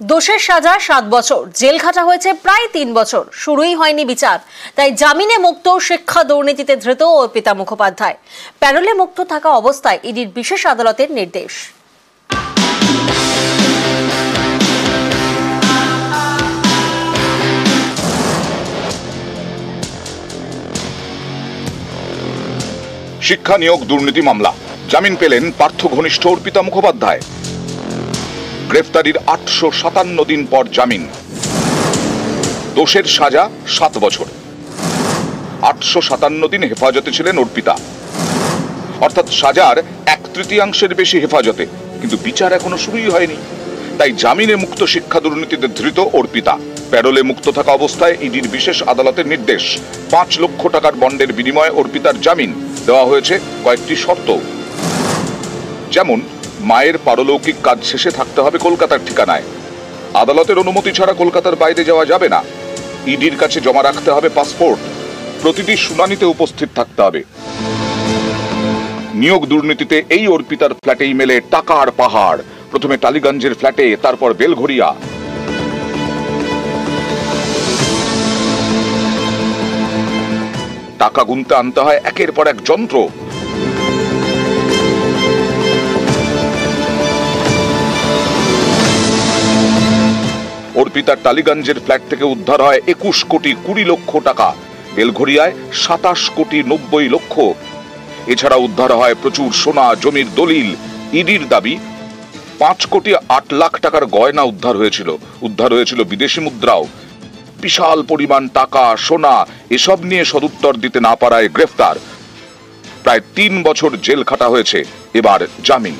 দোষের সাজা 7 বছর, জেল খাটা হয়েছে প্রায় 3 বছর, শুরুই হয়নি বিচার। তাই জামিনে মুক্ত শিক্ষা দুর্নীতিতে ধৃত অর্পিতা মুখোপাধ্যায়। প্যারোলে মুক্ত থাকা অবস্থায় ইডির বিশেষ আদালতের নির্দেশ। শিক্ষা নিয়োগ দুর্নীতি মামলা, জামিন পেলেন পার্থ ঘনিষ্ঠ অর্পিতা মুখোপাধ্যায়। গ্রেফতারির 857 দিন পর জামিন। দোষের সাজা 7 বছর। 857 দিন হেফাজতে ছিলেন অর্পিতা, অর্থাৎ সাজার 1/3 বেশি হেফাজতে, কিন্তু বিচার এখনো শুরুই হয়নি। তাই জামিনে মুক্ত শিক্ষা দুর্নীতিতে ধৃত অর্পিতা। প্যারোলে মুক্ত থাকা অবস্থায় ইডির বিশেষ আদালতের নির্দেশ। 5 লক্ষ টাকার বন্ডের বিনিময়ে অর্পিতার জামিন দেওয়া হয়েছে কয়েকটি শর্ত, যেমন মায়ের পারলৌকিক কাজ শেষে থাকতে হবে কলকাতার ঠিকানায়, আদালতের অনুমতি ছাড়া কলকাতার বাইরে যাওয়া যাবে না, ইডির কাছে জমা রাখতে হবে পাসপোর্ট, প্রতিটি শুনানিতে উপস্থিত থাকতে হবে। নিয়োগ দুর্নীতিতে এই অর্পিতার ফ্ল্যাটেই মেলে টাকার পাহাড়। প্রথমে টালিগঞ্জের ফ্ল্যাটে, তারপর বেলঘরিয়া। টাকা গুনতে আনতে হয় একের পর এক যন্ত্র। অর্পিতার টালিগঞ্জের ফ্ল্যাট থেকে উদ্ধার হয় 21 কোটি 20 লক্ষ টাকা, বেলঘরিয়ায় 27 কোটি 90 লক্ষ। এছাড়া উদ্ধার হয় প্রচুর সোনা, জমির দলিল। ইডির দাবি 5 কোটি 8 লাখ টাকার গয়না উদ্ধার হয়েছিল বিদেশি মুদ্রাও। বিশাল পরিমাণ টাকা, সোনা, এসব নিয়ে সদুত্তর দিতে না পারায় গ্রেফতার। প্রায় 3 বছর জেল খাটা হয়েছে, এবার জামিন।